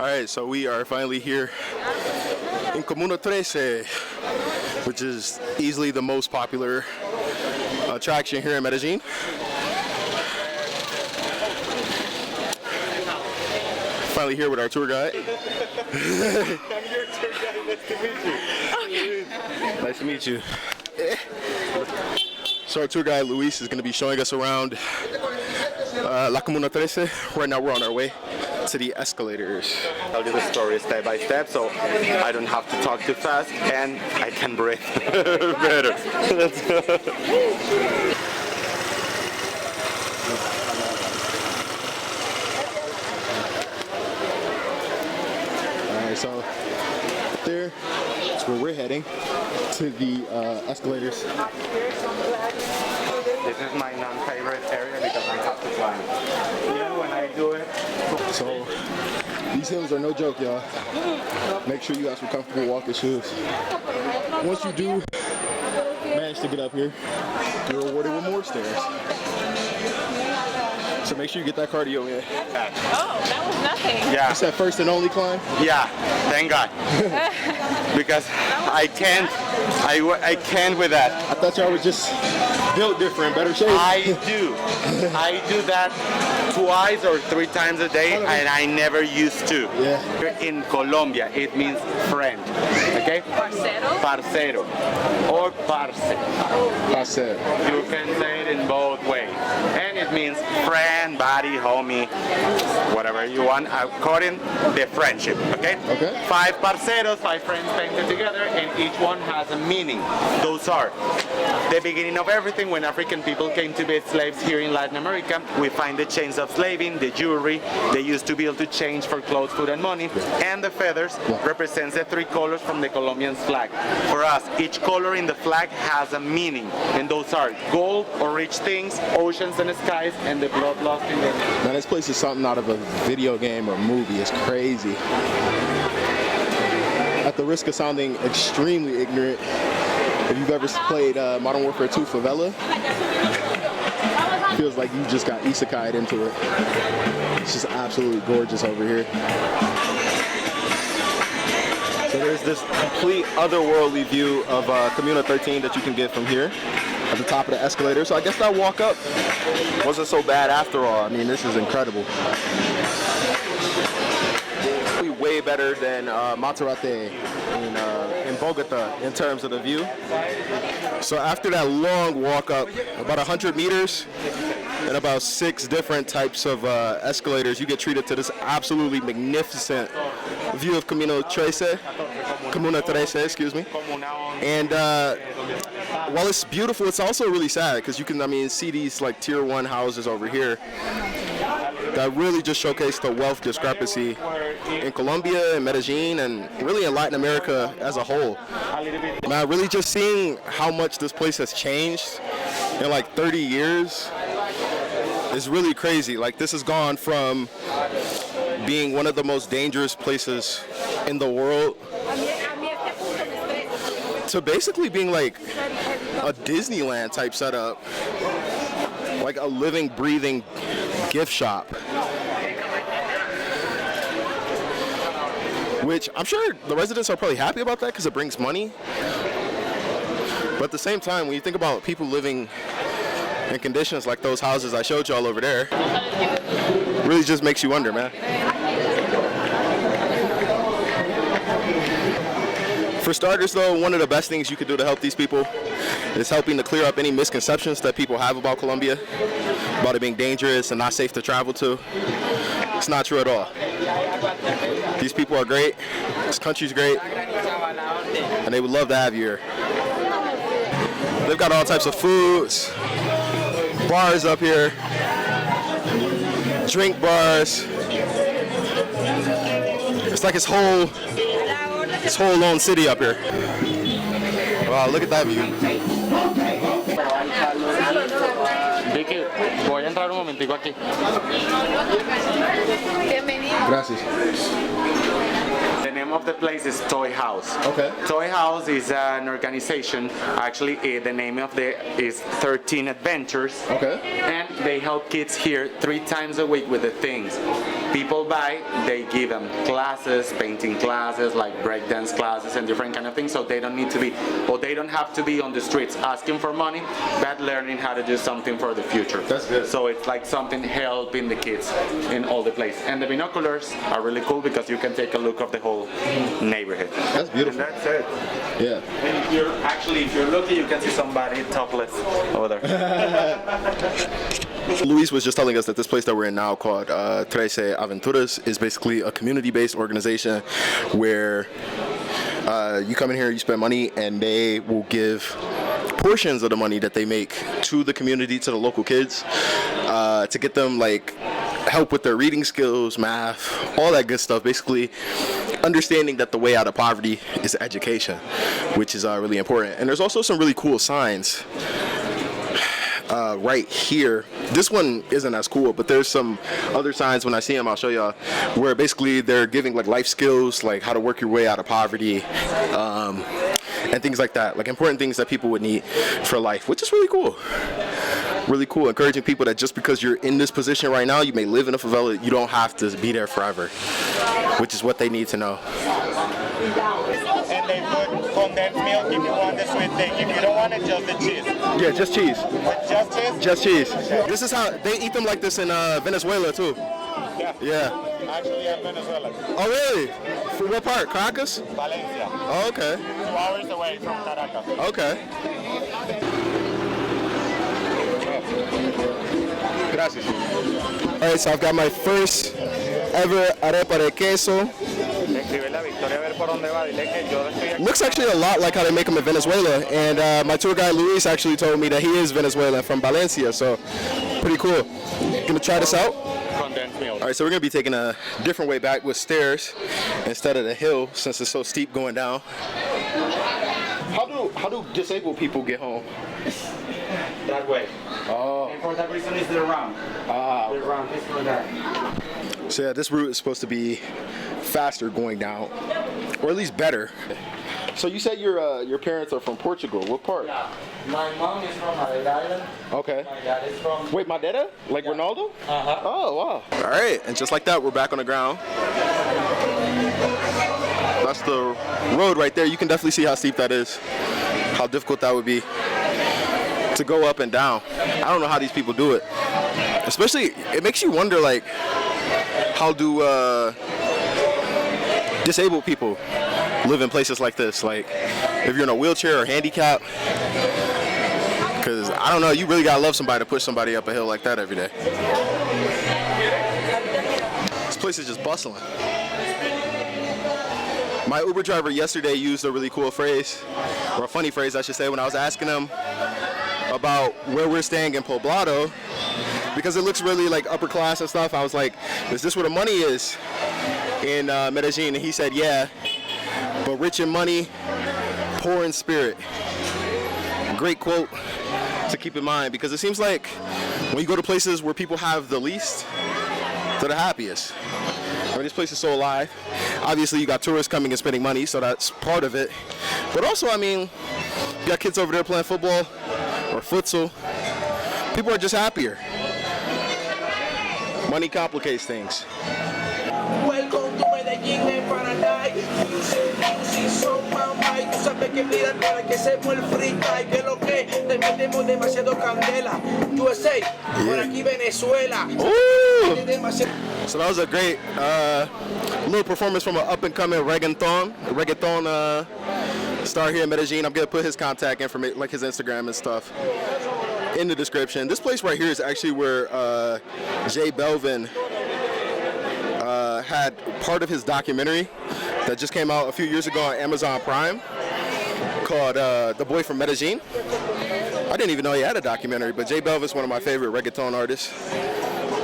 Alright, so we are finally here in Comuna 13, which is easily the most popular attraction here in Medellin. Finally here with our tour guide. I'm your tour guide. Nice to meet you. Nice to meet you. So our tour guide Luis is going to be showing us around La Comuna 13. Right now we're on our way to the escalators. I'll do the story step by step so I don't have to talk too fast and I can breathe better. Alright, so there is where we're heading, to the escalators. This is my non-favorite area because I have to climb. Yeah, when I do it. So these hills are no joke, y'all. Make sure you have some comfortable walking shoes. Once you do manage to get up here, you're rewarded with more stairs. So make sure you get that cardio in. Oh, that was nothing. Yeah. It's that first and only climb? Yeah, thank God. Because I can't with that. I thought y'all was just built different, better shape. I do that twice or 3 times a day, and I never used to. Yeah. In Colombia, it means friend. Okay? Parcero? Parcero. Or parce. I said. You can say it in both ways. And it means friend, buddy, homie, whatever you want, according the friendship. Okay? Okay. 5 parceros, 5 friends painted together, and each one has a meaning. Those are the beginning of everything. When African people came to be slaves here in Latin America, we find the chains of slaving, the jewelry they used to be able to change for clothes, food, and money, and the feathers represents the 3 colors from the Colombian flag. For us, each color in the flag has a meaning, and those are gold or rich things, oceans and skies, and the blood lost in the... Man, this place is something out of a video game or movie. It's crazy. At the risk of sounding extremely ignorant, if you've ever played Modern Warfare 2 Favela, it feels like you just got isekai'd into it. It's just absolutely gorgeous over here. So there's this complete otherworldly view of Comuna 13 that you can get from here at the top of the escalator. So I guess that walk up wasn't so bad after all. I mean, this is incredible. Way better than Monterrey in Bogota in terms of the view. So after that long walk up, about 100 meters and about 6 different types of escalators, you get treated to this absolutely magnificent view of Comuna 13, excuse me. And while it's beautiful, it's also really sad because you can, see these like tier 1 houses over here that really just showcase the wealth discrepancy in Colombia and Medellin and really in Latin America as a whole. Man, really just seeing how much this place has changed in like 30 years is really crazy. Like, this has gone from being one of the most dangerous places in the world to basically being like a Disneyland type setup, like a living, breathing gift shop, which I'm sure the residents are probably happy about that because it brings money. But at the same time, when you think about people living in conditions like those houses I showed y'all over there, it really just makes you wonder, man. For starters, though, one of the best things you could do to help these people is helping to clear up any misconceptions that people have about Colombia, about it being dangerous and not safe to travel to. It's not true at all. These people are great, this country's great, and they would love to have you here. They've got all types of foods, bars up here, drink bars. It's like its whole lone city up here. Wow, look at that view. Vicky, voy a entrar un momentico aquí. Gracias. name of the place is Toy House. Okay. Toy House is an organization. Actually, the name of the is 13 Adventures. Okay. And they help kids here 3 times a week with the things. People buy, they give them classes, painting classes, like breakdance classes and different kind of things, so they don't need to be, or they don't have to be on the streets asking for money, but learning how to do something for the future. That's good. So it's like something helping the kids in all the place. And the binoculars are really cool because you can take a look of the whole neighborhood. That's beautiful. And that's it. Yeah. And if you're lucky, you can see somebody topless over there. Luis was just telling us that this place that we're in now, called Trece Aventuras, is basically a community-based organization where you come in here, you spend money, and they will give portions of the money that they make to the community, to the local kids, to get them like help with their reading skills, math, all that good stuff. Basically, understanding that the way out of poverty is education, which is really important. And there's also some really cool signs right here. This one isn't as cool, but there's some other signs. When I see them, I'll show y'all, where basically they're giving like life skills, like how to work your way out of poverty, and things like that, like important things that people would need for life, which is really cool. Really cool. Encouraging people that just because you're in this position right now, you may live in a favela, you don't have to be there forever, which is what they need to know. And they put condensed milk if you want the sweet thing. If you don't want it, just the cheese. Yeah, just cheese. With just cheese? Just cheese. This is how they eat them, like this in Venezuela too. Yeah. Yeah. Actually, I'm Venezuelan. Oh really? For what part? Caracas? Valencia. Oh, okay. 2 hours away from Caracas. Okay. Gracias. All right, so I've got my first ever arepa de queso. Looks actually a lot like how they make them in Venezuela, and my tour guide Luis actually told me that he is Venezuelan from Valencia, so pretty cool. Gonna try this out. Condensed milk. All right, so we're gonna be taking a different way back with stairs instead of the hill, since it's so steep going down. How do disabled people get home? That way. Oh. And for that reason, it's the round. Ah. The round is for that. So yeah, this route is supposed to be faster going down, or at least better. So you said your parents are from Portugal. What part? Yeah. My mom is from Medellin. Okay. My dad is from... Wait, Madeira? Like yeah. Ronaldo? Uh-huh. Oh, wow. All right, and just like that, we're back on the ground. That's the road right there. You can definitely see how steep that is, how difficult that would be to go up and down. I don't know how these people do it. Especially, it makes you wonder, like, how do disabled people live in places like this? Like, if you're in a wheelchair or handicap, because I don't know, you really gotta love somebody to push somebody up a hill like that every day. This place is just bustling. My Uber driver yesterday used a really cool phrase, or a funny phrase I should say, when I was asking him about where we're staying in Poblado, because it looks really like upper class and stuff. I was like, is this where the money is in Medellin? And he said, yeah, but rich in money, poor in spirit. Great quote to keep in mind, because it seems like when you go to places where people have the least, they're the happiest. I mean, this place is so alive. Obviously, you got tourists coming and spending money, so that's part of it. But also, I mean, you got kids over there playing football or futsal. People are just happier. Money complicates things. Welcome to Medellin en Paradise. Music, son mamá. Y tú sabes que mirar para que se mueva el freestyle. Que lo que te metemos demasiado candela. USA, por aquí Venezuela. So that was a great little performance from an up-and-coming reggaeton star here in Medellin. I'm gonna put his contact information, like his Instagram and stuff, in the description. This place right here is actually where J Belvin had part of his documentary that just came out a few years ago on Amazon Prime called The Boy from Medellin. I didn't even know he had a documentary, but J Belvin's one of my favorite reggaeton artists.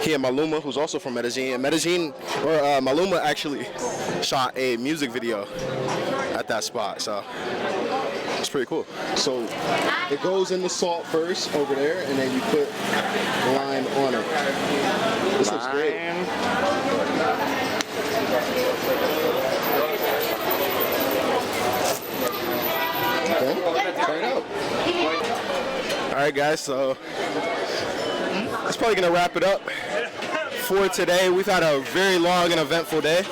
He and Maluma, who's also from Medellin. And Maluma actually shot a music video at that spot, so it's pretty cool. So it goes in the salt first over there, and then you put lime on it. This looks great. right, guys, so that's probably gonna wrap it up for today. We've had a very long and eventful day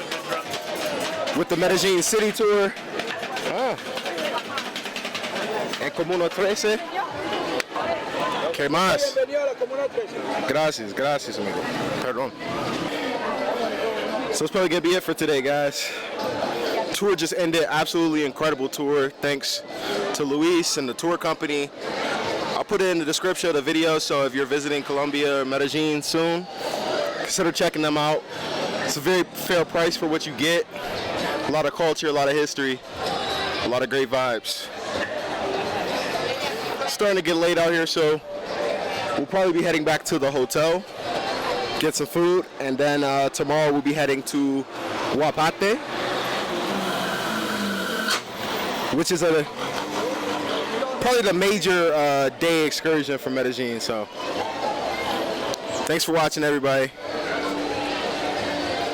with the Medellin City Tour. En Comuna 13. ¿Qué más? Gracias, gracias, amigo. Perdón. So it's probably gonna be it for today, guys. Tour just ended. Absolutely incredible tour. Thanks to Luis and the tour company. I'll put it in the description of the video, so if you're visiting Colombia or Medellin soon, consider checking them out. It's a very fair price for what you get. A lot of culture, a lot of history, a lot of great vibes. It's starting to get late out here, so we'll probably be heading back to the hotel, get some food, and then tomorrow we'll be heading to Guapate, which is probably the major day excursion for Medellin. So thanks for watching, everybody.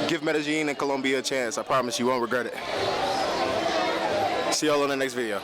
Give Medellin and Colombia a chance. I promise you won't regret it. See y'all on the next video.